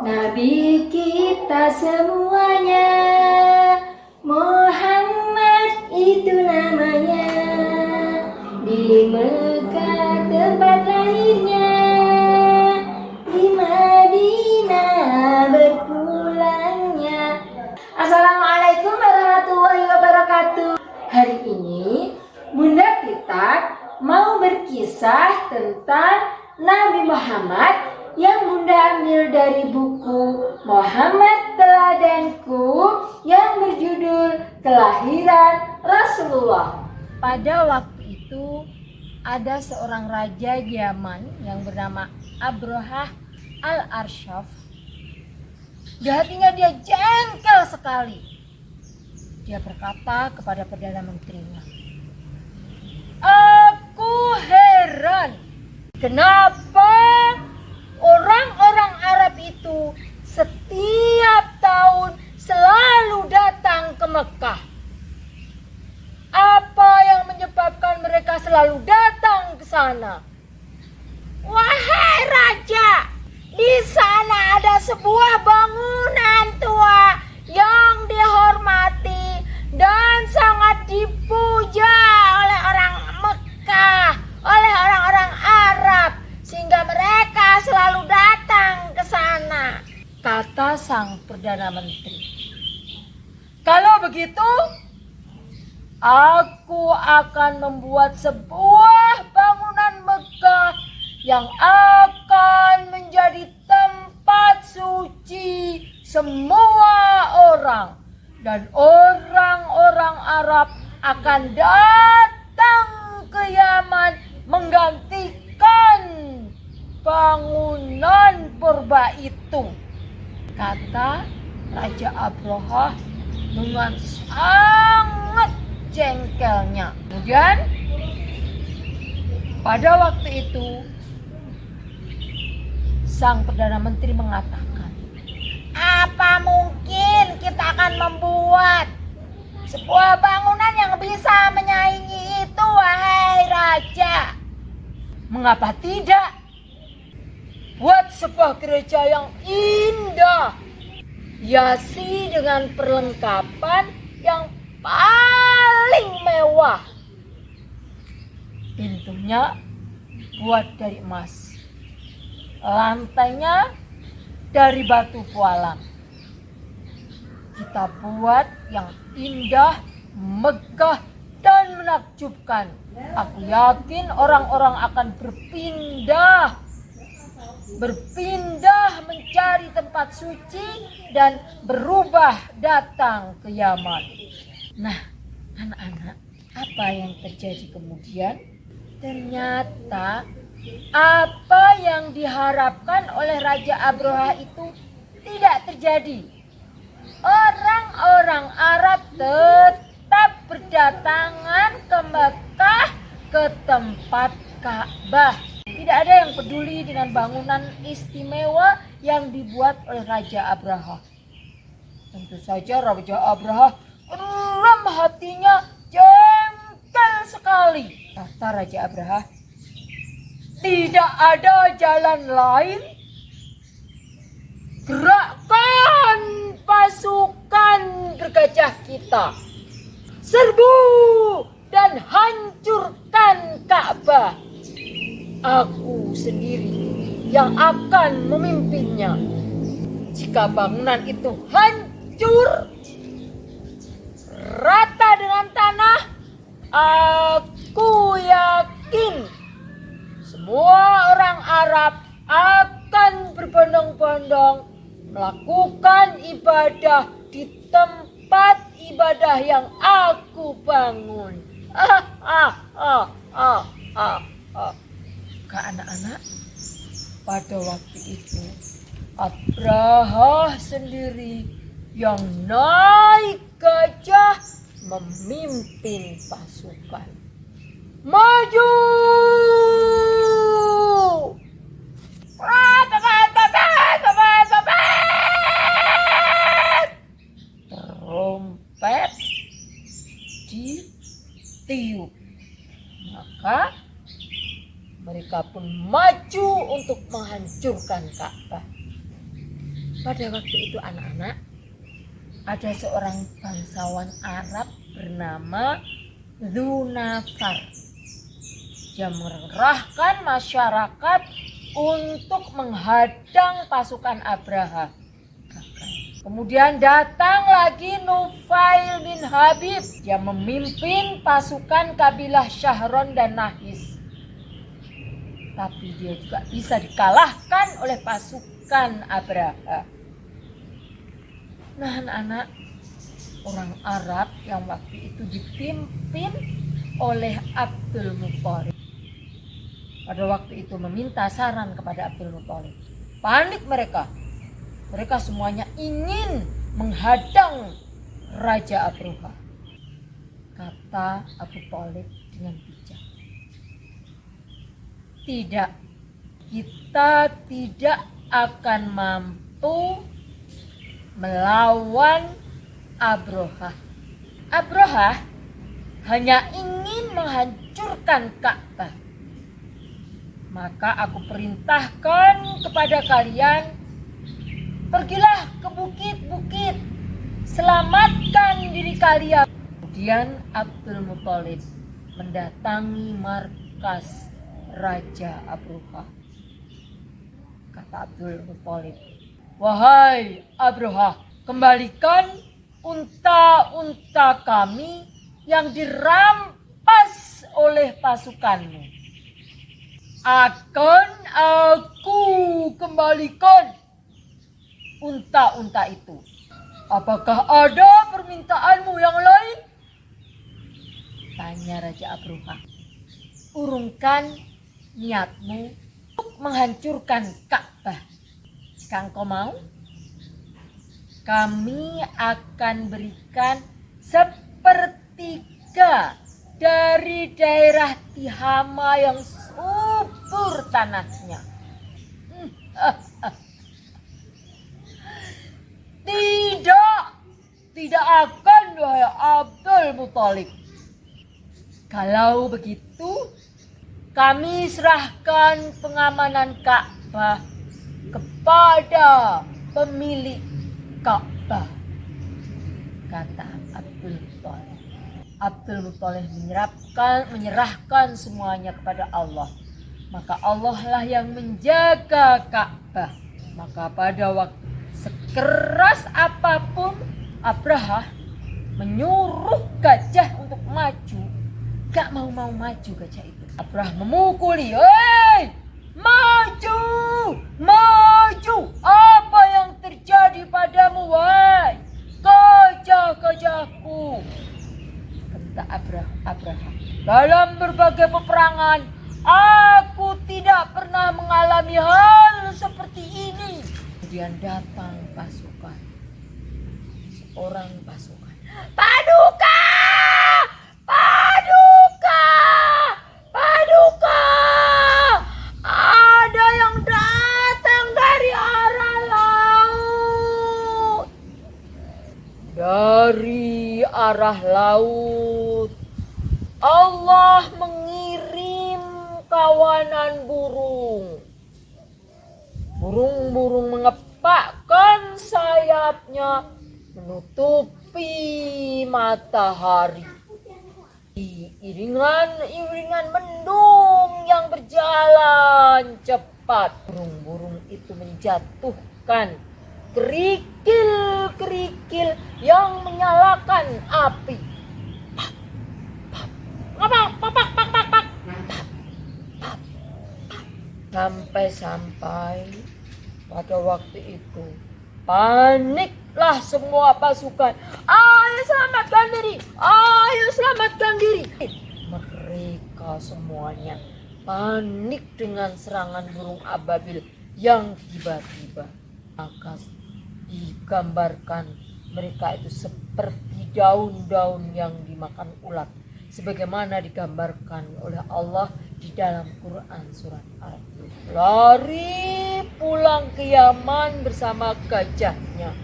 Nabi kita semuanya, Muhammad itu namanya. Di Mekah tempat lahirnya, di Madinah berpulangnya. Assalamualaikum warahmatullahi wabarakatuh. Hari ini Bunda kita mau berkisah tentang Nabi Muhammad yang Bunda ambil dari buku Muhammad Teladanku yang berjudul Kelahiran Rasulullah. Pada waktu itu ada seorang raja Yaman yang bernama Abrahah al-Arsyaf. Di hatinya dia jengkel sekali. Dia berkata kepada Perdana Menterinya, "Aku heran kenapa orang-orang Arab itu setiap tahun selalu datang ke Mekah. Apa yang menyebabkan mereka selalu datang ke sana? Wahai raja, di sana ada sebuah bangunan tua yang dihormati dan sangat dipuja oleh orang Mekah, oleh orang-orang Arab, sehingga mereka selalu datang ke sana," kata sang Perdana Menteri. "Kalau begitu, aku akan membuat sebuah bangunan megah yang akan menjadi tempat suci semua orang, dan orang-orang Arab akan datang ke Yaman menggantikan bangunan purba itu," kata Raja Abrahah dengan sangat jengkelnya. Kemudian pada waktu itu sang Perdana Menteri mengatakan, "Apa mungkin kita akan membuat sebuah bangunan yang bisa menyaingi itu, wahai raja? Mengapa tidak? Buat sebuah gereja yang indah, hiasi dengan perlengkapan yang paling mewah. Pintunya buat dari emas, lantainya dari batu pualam. Kita buat yang indah, megah, dan menakjubkan. Aku yakin orang-orang akan berpindah mencari tempat suci dan berubah datang ke Yaman." Nah, anak-anak, apa yang terjadi kemudian? Ternyata apa yang diharapkan oleh Raja Abrahah itu tidak terjadi. Orang-orang Arab tetap berdatangan ke Mekah, ke tempat Ka'bah. Tidak ada yang peduli dengan bangunan istimewa yang dibuat oleh Raja Abrahah. Tentu saja Raja Abrahah dalam hatinya jengkel sekali. Kata Raja Abrahah, "Tidak ada jalan lain. Gerakkan pasukan bergajah kita. Serbu dan hancurkan Ka'bah. Aku sendiri yang akan memimpinnya. Jika bangunan itu hancur rata dengan tanah, aku yakin semua orang Arab akan berbondong-bondong melakukan ibadah di tempat ibadah yang aku bangun." Anak-anak, pada waktu itu Abrahah sendiri yang naik gajah memimpin pasukan. "Maju! Trompet ditiup. Maka mereka pun maju untuk menghancurkan Ka'bah. Pada waktu itu anak-anak, ada seorang bangsawan Arab bernama Dzunafar. Dia mengerahkan masyarakat untuk menghadang pasukan Abraha. Kemudian datang lagi Nufail bin Habib. Dia memimpin pasukan kabilah Syahron dan Nahis. Tapi dia juga bisa dikalahkan oleh pasukan Abraha. Nah anak-anak, orang Arab yang waktu itu dipimpin oleh Abdul Muthalib. Pada waktu itu meminta saran kepada Abdul Muthalib. Panik mereka. Mereka semuanya ingin menghadang Raja Abraha. Kata Abu Thalib dengan bijak. Tidak, kita tidak akan mampu melawan Abraha. Abraha hanya ingin menghancurkan Ka'bah. Maka aku perintahkan kepada kalian, pergilah ke bukit-bukit, selamatkan diri kalian. Kemudian Abdul Muthalib mendatangi markas Raja Abraha. Kata Abdul Muthalib, wahai Abraha, kembalikan unta-unta kami yang dirampas oleh pasukanmu. Akan aku kembalikan unta-unta itu. Apakah ada permintaanmu yang lain? Tanya Raja Abraha. Urungkan niatmu untuk menghancurkan Ka'bah. Jika engkau mau, kami akan berikan sepertiga dari daerah Tihama yang subur tanahnya. Tidak akan, wahai Abdul Muthalib. Kalau begitu, kami serahkan pengamanan Ka'bah kepada pemilik Ka'bah, kata Abdul Muthalib. Abdul Muthalib menyerahkan semuanya kepada Allah. Maka Allah lah yang menjaga Ka'bah. Maka pada waktu sekeras apapun Abraha menyuruh gajah untuk maju, gak mau maju gajah itu. Abraha memukuli, hei, maju, maju, apa yang terjadi padamu, wahai gajah-gajahku? Kata Abraha, dalam berbagai peperangan aku tidak pernah mengalami hal seperti ini. Kemudian datang seorang pasukan. Paduka! Paduka! Paduka! Ada yang datang dari arah laut. Dari arah laut Allah mengirim kawanan burung. Burung-burung mengepakkan sayapnya menutupi matahari. Iringan mendung yang berjalan cepat. Burung-burung itu menjatuhkan kerikil-kerikil yang menyalakan api. Sampai pada waktu itu paniklah semua pasukan. Ayo selamatkan diri, ayo selamatkan diri. Mereka semuanya panik dengan serangan burung ababil yang tiba-tiba. Maka digambarkan mereka itu seperti daun-daun yang dimakan ulat, sebagaimana digambarkan oleh Allah di dalam Quran surat Al-Araf. Lari pulang ke Yaman bersama gajahnya.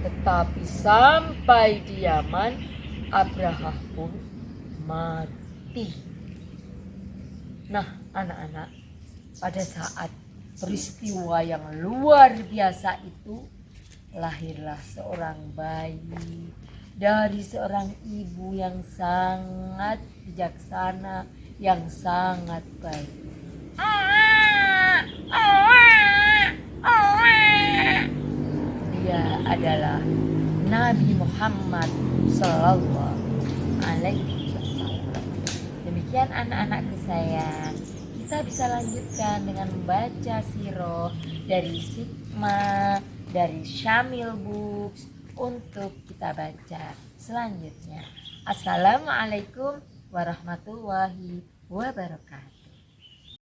Tetapi sampai di Yaman, Abraha pun mati. Nah anak-anak, pada saat peristiwa yang luar biasa itu, lahirlah seorang bayi dari seorang ibu yang sangat bijaksana, yang sangat baik. Dia adalah Nabi Muhammad Sallallahu Alaihi Wasallam. Demikian anak-anak kesayangan, kita bisa lanjutkan dengan membaca sirah dari Sigma, dari Syamil Books untuk kita baca selanjutnya. Assalamualaikum warahmatullahi wabarakatuh.